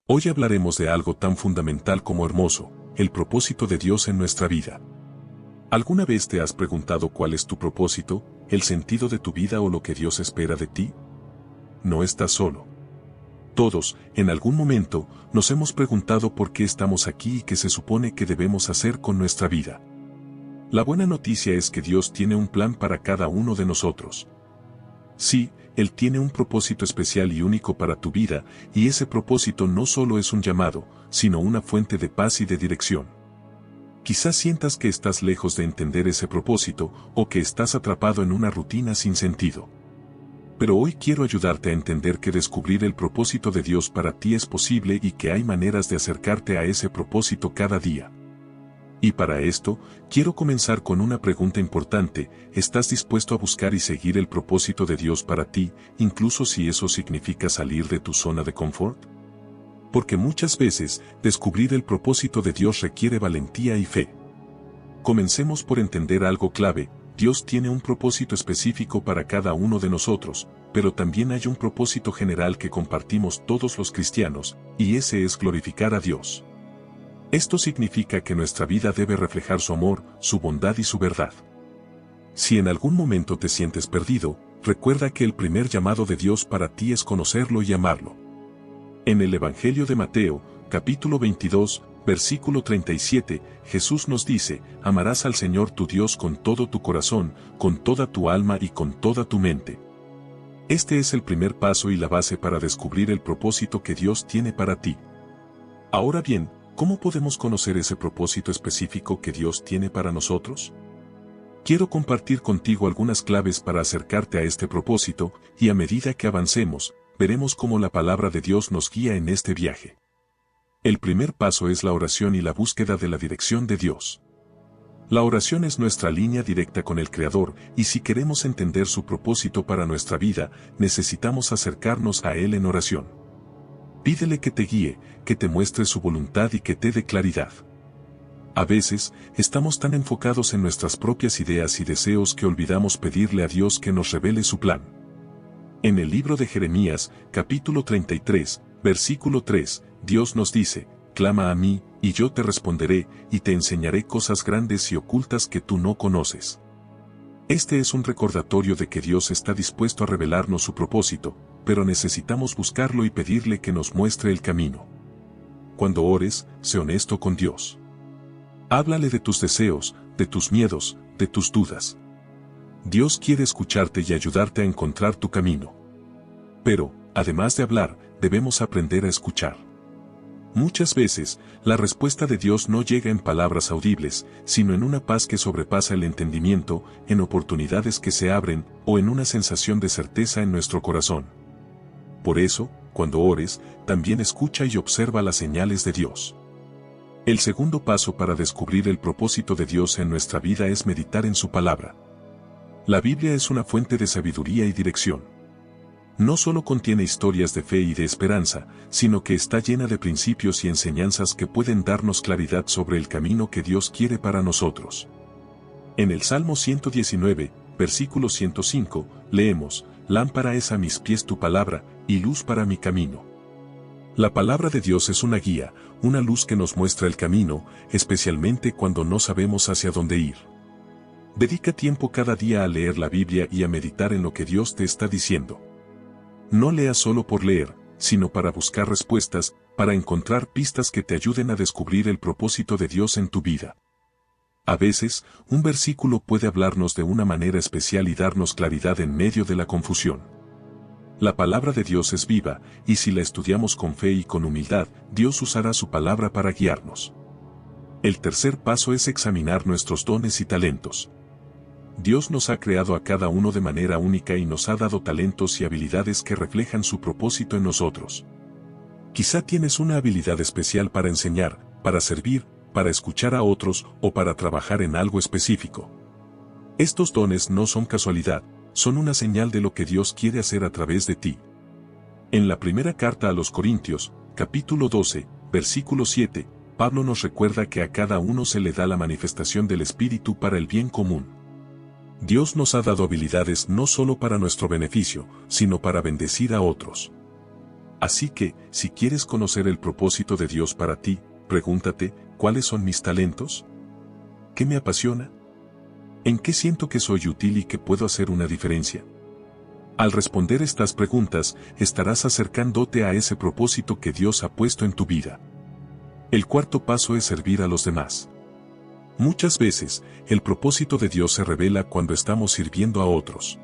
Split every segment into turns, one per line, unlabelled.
Hoy hablaremos de algo tan fundamental como hermoso, el propósito de Dios en nuestra vida. ¿Alguna vez te has preguntado cuál es tu propósito, el sentido de tu vida o lo que Dios espera de ti? No estás solo. Todos, en algún momento, nos hemos preguntado por qué estamos aquí y qué se supone que debemos hacer con nuestra vida. La buena noticia es que Dios tiene un plan para cada uno de nosotros. Sí, Él tiene un propósito especial y único para tu vida, y ese propósito no solo es un llamado, sino una fuente de paz y de dirección. Quizás sientas que estás lejos de entender ese propósito, o que estás atrapado en una rutina sin sentido. Pero hoy quiero ayudarte a entender que descubrir el propósito de Dios para ti es posible y que hay maneras de acercarte a ese propósito cada día. Y para esto, quiero comenzar con una pregunta importante: ¿estás dispuesto a buscar y seguir el propósito de Dios para ti, incluso si eso significa salir de tu zona de confort? Porque muchas veces, descubrir el propósito de Dios requiere valentía y fe. Comencemos por entender algo clave: Dios tiene un propósito específico para cada uno de nosotros, pero también hay un propósito general que compartimos todos los cristianos, y ese es glorificar a Dios. Esto significa que nuestra vida debe reflejar su amor, su bondad y su verdad. Si en algún momento te sientes perdido, recuerda que el primer llamado de Dios para ti es conocerlo y amarlo. En el Evangelio de Mateo, capítulo 22, versículo 37, Jesús nos dice: amarás al Señor tu Dios con todo tu corazón, con toda tu alma y con toda tu mente. Este es el primer paso y la base para descubrir el propósito que Dios tiene para ti. Ahora bien, ¿cómo podemos conocer ese propósito específico que Dios tiene para nosotros? Quiero compartir contigo algunas claves para acercarte a este propósito, y a medida que avancemos, veremos cómo la palabra de Dios nos guía en este viaje. El primer paso es la oración y la búsqueda de la dirección de Dios. La oración es nuestra línea directa con el Creador, y si queremos entender su propósito para nuestra vida, necesitamos acercarnos a Él en oración. Pídele que te guíe, que te muestre su voluntad y que te dé claridad. A veces, estamos tan enfocados en nuestras propias ideas y deseos que olvidamos pedirle a Dios que nos revele su plan. En el libro de Jeremías, capítulo 33, versículo 3, Dios nos dice: clama a mí, y yo te responderé, y te enseñaré cosas grandes y ocultas que tú no conoces. Este es un recordatorio de que Dios está dispuesto a revelarnos su propósito, pero necesitamos buscarlo y pedirle que nos muestre el camino. Cuando ores, sé honesto con Dios. Háblale de tus deseos, de tus miedos, de tus dudas. Dios quiere escucharte y ayudarte a encontrar tu camino. Pero, además de hablar, debemos aprender a escuchar. Muchas veces, la respuesta de Dios no llega en palabras audibles, sino en una paz que sobrepasa el entendimiento, en oportunidades que se abren, o en una sensación de certeza en nuestro corazón. Por eso, cuando ores, también escucha y observa las señales de Dios. El segundo paso para descubrir el propósito de Dios en nuestra vida es meditar en su palabra. La Biblia es una fuente de sabiduría y dirección. No solo contiene historias de fe y de esperanza, sino que está llena de principios y enseñanzas que pueden darnos claridad sobre el camino que Dios quiere para nosotros. En el Salmo 119, versículo 105, leemos: lámpara es a mis pies tu palabra, y luz para mi camino. La palabra de Dios es una guía, una luz que nos muestra el camino, especialmente cuando no sabemos hacia dónde ir. Dedica tiempo cada día a leer la Biblia y a meditar en lo que Dios te está diciendo. No leas solo por leer, sino para buscar respuestas, para encontrar pistas que te ayuden a descubrir el propósito de Dios en tu vida. A veces, un versículo puede hablarnos de una manera especial y darnos claridad en medio de la confusión. La palabra de Dios es viva, y si la estudiamos con fe y con humildad, Dios usará su palabra para guiarnos. El tercer paso es examinar nuestros dones y talentos. Dios nos ha creado a cada uno de manera única y nos ha dado talentos y habilidades que reflejan su propósito en nosotros. Quizá tienes una habilidad especial para enseñar, para servir, para escuchar a otros o para trabajar en algo específico. Estos dones no son casualidad, son una señal de lo que Dios quiere hacer a través de ti. En la primera carta a los Corintios, capítulo 12, versículo 7, Pablo nos recuerda que a cada uno se le da la manifestación del Espíritu para el bien común. Dios nos ha dado habilidades no solo para nuestro beneficio, sino para bendecir a otros. Así que, si quieres conocer el propósito de Dios para ti, pregúntate, ¿cuáles son mis talentos? ¿Qué me apasiona? ¿En qué siento que soy útil y que puedo hacer una diferencia? Al responder estas preguntas, estarás acercándote a ese propósito que Dios ha puesto en tu vida. El cuarto paso es servir a los demás. Muchas veces, el propósito de Dios se revela cuando estamos sirviendo a otros.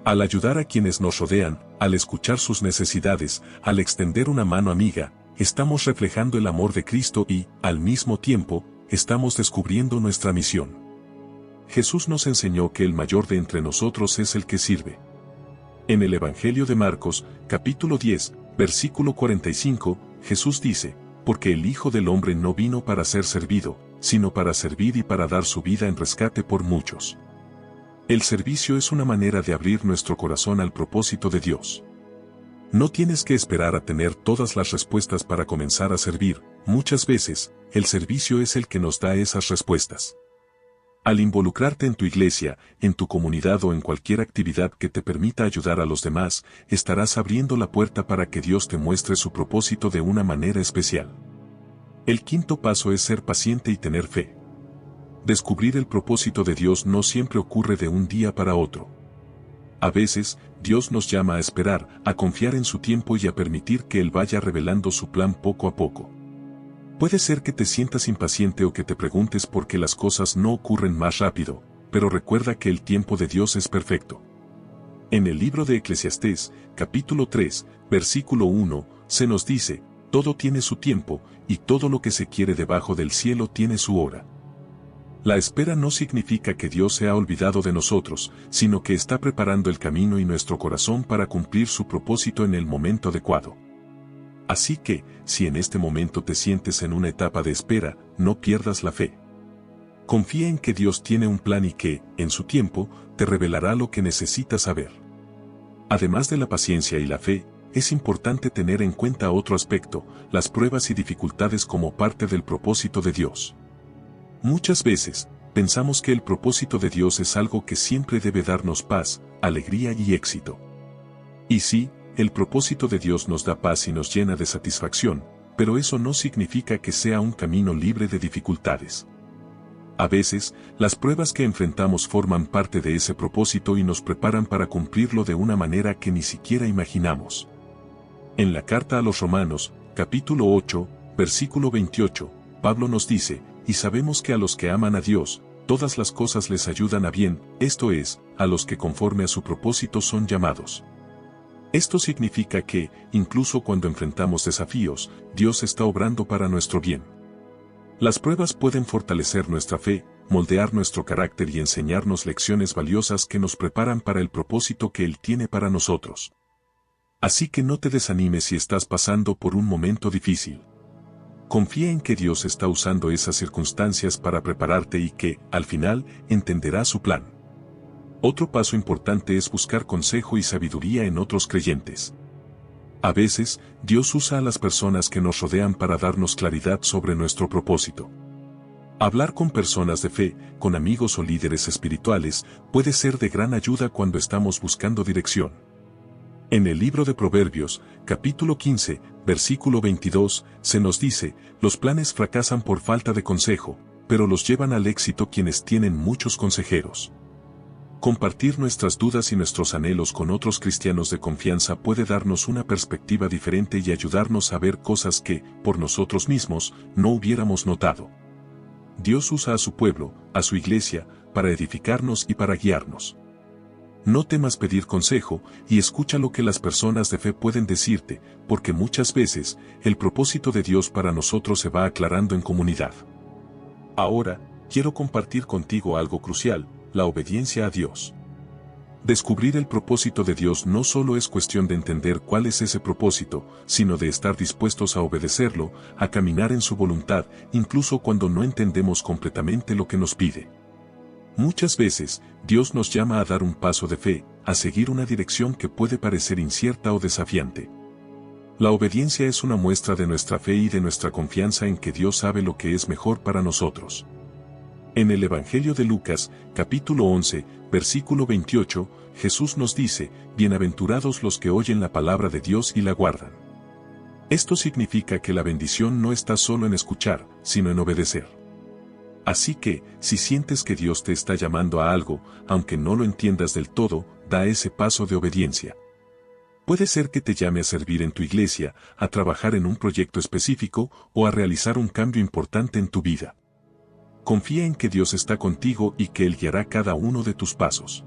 Al ayudar a quienes nos rodean, al escuchar sus necesidades, al extender una mano amiga, estamos reflejando el amor de Cristo y, al mismo tiempo, estamos descubriendo nuestra misión. Jesús nos enseñó que el mayor de entre nosotros es el que sirve. En el Evangelio de Marcos, capítulo 10, versículo 45, Jesús dice, porque el Hijo del Hombre no vino para ser servido, sino para servir y para dar su vida en rescate por muchos. El servicio es una manera de abrir nuestro corazón al propósito de Dios. No tienes que esperar a tener todas las respuestas para comenzar a servir, muchas veces, el servicio es el que nos da esas respuestas. Al involucrarte en tu iglesia, en tu comunidad o en cualquier actividad que te permita ayudar a los demás, estarás abriendo la puerta para que Dios te muestre su propósito de una manera especial. El quinto paso es ser paciente y tener fe. Descubrir el propósito de Dios no siempre ocurre de un día para otro. A veces, Dios nos llama a esperar, a confiar en su tiempo y a permitir que Él vaya revelando su plan poco a poco. Puede ser que te sientas impaciente o que te preguntes por qué las cosas no ocurren más rápido, pero recuerda que el tiempo de Dios es perfecto. En el libro de Eclesiastés, capítulo 3, versículo 1, se nos dice, todo tiene su tiempo, y todo lo que se quiere debajo del cielo tiene su hora. La espera no significa que Dios se ha olvidado de nosotros, sino que está preparando el camino y nuestro corazón para cumplir su propósito en el momento adecuado. Así que, si en este momento te sientes en una etapa de espera, no pierdas la fe. Confía en que Dios tiene un plan y que, en su tiempo, te revelará lo que necesitas saber. Además de la paciencia y la fe, es importante tener en cuenta otro aspecto, las pruebas y dificultades como parte del propósito de Dios. Muchas veces, pensamos que el propósito de Dios es algo que siempre debe darnos paz, alegría y éxito. Y sí, el propósito de Dios nos da paz y nos llena de satisfacción, pero eso no significa que sea un camino libre de dificultades. A veces, las pruebas que enfrentamos forman parte de ese propósito y nos preparan para cumplirlo de una manera que ni siquiera imaginamos. En la carta a los Romanos, capítulo 8, versículo 28, Pablo nos dice, y sabemos que a los que aman a Dios, todas las cosas les ayudan a bien, esto es, a los que conforme a su propósito son llamados. Esto significa que, incluso cuando enfrentamos desafíos, Dios está obrando para nuestro bien. Las pruebas pueden fortalecer nuestra fe, moldear nuestro carácter y enseñarnos lecciones valiosas que nos preparan para el propósito que Él tiene para nosotros. Así que no te desanimes si estás pasando por un momento difícil. Confía en que Dios está usando esas circunstancias para prepararte y que, al final, entenderás su plan. Otro paso importante es buscar consejo y sabiduría en otros creyentes. A veces, Dios usa a las personas que nos rodean para darnos claridad sobre nuestro propósito. Hablar con personas de fe, con amigos o líderes espirituales, puede ser de gran ayuda cuando estamos buscando dirección. En el libro de Proverbios, capítulo 15, versículo 22, se nos dice, los planes fracasan por falta de consejo, pero los llevan al éxito quienes tienen muchos consejeros. Compartir nuestras dudas y nuestros anhelos con otros cristianos de confianza puede darnos una perspectiva diferente y ayudarnos a ver cosas que, por nosotros mismos, no hubiéramos notado. Dios usa a su pueblo, a su iglesia, para edificarnos y para guiarnos. No temas pedir consejo y escucha lo que las personas de fe pueden decirte, porque muchas veces, el propósito de Dios para nosotros se va aclarando en comunidad. Ahora, quiero compartir contigo algo crucial, la obediencia a Dios. Descubrir el propósito de Dios no solo es cuestión de entender cuál es ese propósito, sino de estar dispuestos a obedecerlo, a caminar en su voluntad, incluso cuando no entendemos completamente lo que nos pide. Muchas veces, Dios nos llama a dar un paso de fe, a seguir una dirección que puede parecer incierta o desafiante. La obediencia es una muestra de nuestra fe y de nuestra confianza en que Dios sabe lo que es mejor para nosotros. En el Evangelio de Lucas, capítulo 11, versículo 28, Jesús nos dice, bienaventurados los que oyen la palabra de Dios y la guardan. Esto significa que la bendición no está solo en escuchar, sino en obedecer. Así que, si sientes que Dios te está llamando a algo, aunque no lo entiendas del todo, da ese paso de obediencia. Puede ser que te llame a servir en tu iglesia, a trabajar en un proyecto específico o a realizar un cambio importante en tu vida. Confía en que Dios está contigo y que Él guiará cada uno de tus pasos.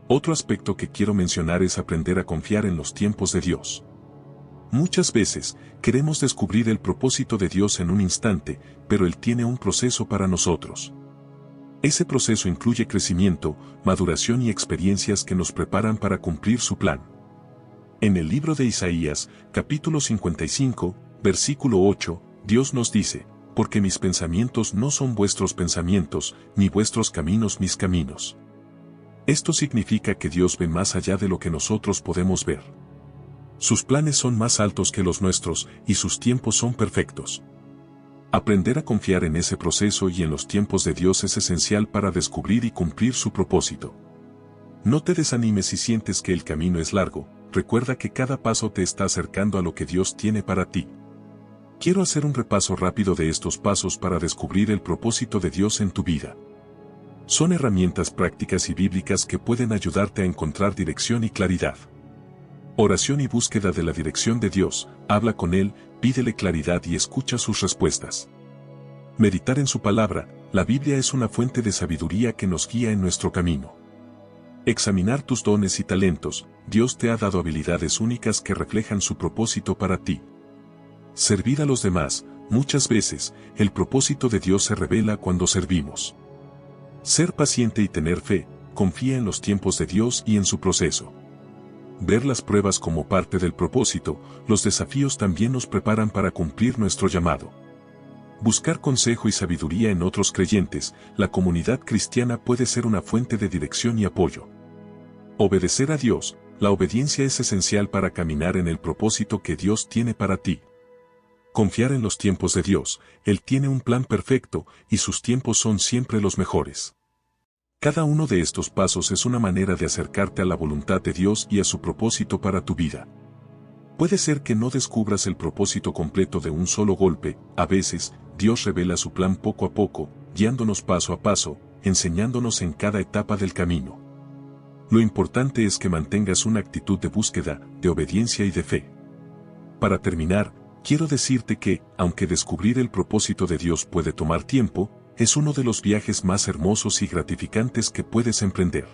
Otro aspecto que quiero mencionar es aprender a confiar en los tiempos de Dios. Muchas veces, queremos descubrir el propósito de Dios en un instante, pero Él tiene un proceso para nosotros. Ese proceso incluye crecimiento, maduración y experiencias que nos preparan para cumplir su plan. En el libro de Isaías, capítulo 55, versículo 8, Dios nos dice, porque mis pensamientos no son vuestros pensamientos, ni vuestros caminos mis caminos. Esto significa que Dios ve más allá de lo que nosotros podemos ver. Sus planes son más altos que los nuestros, y sus tiempos son perfectos. Aprender a confiar en ese proceso y en los tiempos de Dios es esencial para descubrir y cumplir su propósito. No te desanimes si sientes que el camino es largo, recuerda que cada paso te está acercando a lo que Dios tiene para ti. Quiero hacer un repaso rápido de estos pasos para descubrir el propósito de Dios en tu vida. Son herramientas prácticas y bíblicas que pueden ayudarte a encontrar dirección y claridad. Oración y búsqueda de la dirección de Dios, habla con Él, pídele claridad y escucha sus respuestas. Meditar en su palabra, la Biblia es una fuente de sabiduría que nos guía en nuestro camino. Examinar tus dones y talentos, Dios te ha dado habilidades únicas que reflejan su propósito para ti. Servir a los demás, muchas veces, el propósito de Dios se revela cuando servimos. Ser paciente y tener fe, confía en los tiempos de Dios y en su proceso. Ver las pruebas como parte del propósito, los desafíos también nos preparan para cumplir nuestro llamado. Buscar consejo y sabiduría en otros creyentes, la comunidad cristiana puede ser una fuente de dirección y apoyo. Obedecer a Dios, la obediencia es esencial para caminar en el propósito que Dios tiene para ti. Confiar en los tiempos de Dios, Él tiene un plan perfecto y sus tiempos son siempre los mejores. Cada uno de estos pasos es una manera de acercarte a la voluntad de Dios y a su propósito para tu vida. Puede ser que no descubras el propósito completo de un solo golpe, a veces, Dios revela su plan poco a poco, guiándonos paso a paso, enseñándonos en cada etapa del camino. Lo importante es que mantengas una actitud de búsqueda, de obediencia y de fe. Para terminar, quiero decirte que, aunque descubrir el propósito de Dios puede tomar tiempo, es uno de los viajes más hermosos y gratificantes que puedes emprender.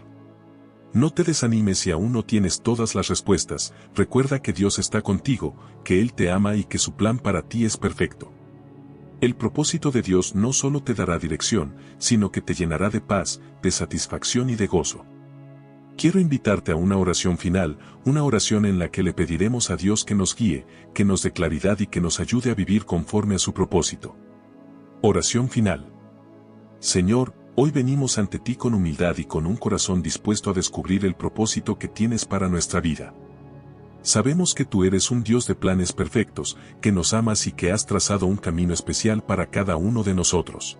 No te desanimes si aún no tienes todas las respuestas, recuerda que Dios está contigo, que Él te ama y que su plan para ti es perfecto. El propósito de Dios no solo te dará dirección, sino que te llenará de paz, de satisfacción y de gozo. Quiero invitarte a una oración final, una oración en la que le pediremos a Dios que nos guíe, que nos dé claridad y que nos ayude a vivir conforme a su propósito. Oración final. Señor, hoy venimos ante ti con humildad y con un corazón dispuesto a descubrir el propósito que tienes para nuestra vida. Sabemos que tú eres un Dios de planes perfectos, que nos amas y que has trazado un camino especial para cada uno de nosotros.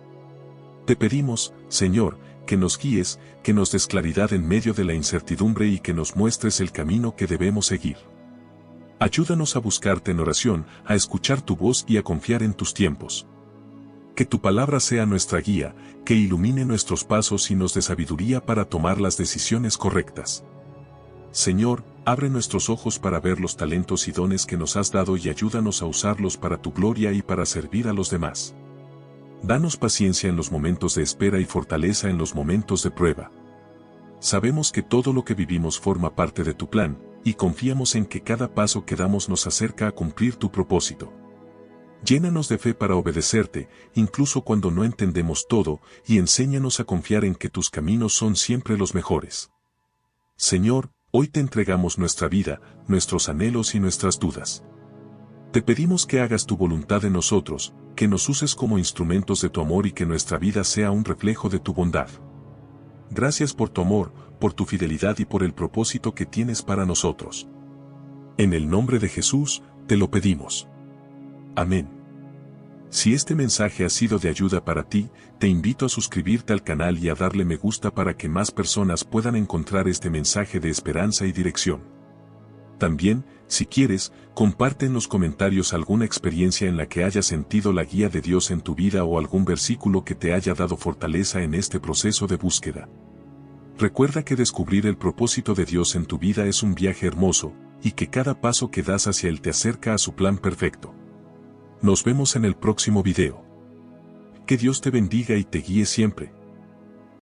Te pedimos, Señor, que nos guíes, que nos des claridad en medio de la incertidumbre y que nos muestres el camino que debemos seguir. Ayúdanos a buscarte en oración, a escuchar tu voz y a confiar en tus tiempos. Que tu palabra sea nuestra guía, que ilumine nuestros pasos y nos dé sabiduría para tomar las decisiones correctas. Señor, abre nuestros ojos para ver los talentos y dones que nos has dado y ayúdanos a usarlos para tu gloria y para servir a los demás. Danos paciencia en los momentos de espera y fortaleza en los momentos de prueba. Sabemos que todo lo que vivimos forma parte de tu plan, y confiamos en que cada paso que damos nos acerca a cumplir tu propósito. Llénanos de fe para obedecerte, incluso cuando no entendemos todo, y enséñanos a confiar en que tus caminos son siempre los mejores. Señor, hoy te entregamos nuestra vida, nuestros anhelos y nuestras dudas. Te pedimos que hagas tu voluntad en nosotros, que nos uses como instrumentos de tu amor y que nuestra vida sea un reflejo de tu bondad. Gracias por tu amor, por tu fidelidad y por el propósito que tienes para nosotros. En el nombre de Jesús, te lo pedimos. Amén. Si este mensaje ha sido de ayuda para ti, te invito a suscribirte al canal y a darle me gusta para que más personas puedan encontrar este mensaje de esperanza y dirección. También, Si quieres, comparte en los comentarios alguna experiencia en la que hayas sentido la guía de Dios en tu vida o algún versículo que te haya dado fortaleza en este proceso de búsqueda. Recuerda que descubrir el propósito de Dios en tu vida es un viaje hermoso, y que cada paso que das hacia él te acerca a su plan perfecto. Nos vemos en el próximo video. Que Dios te bendiga y te guíe siempre.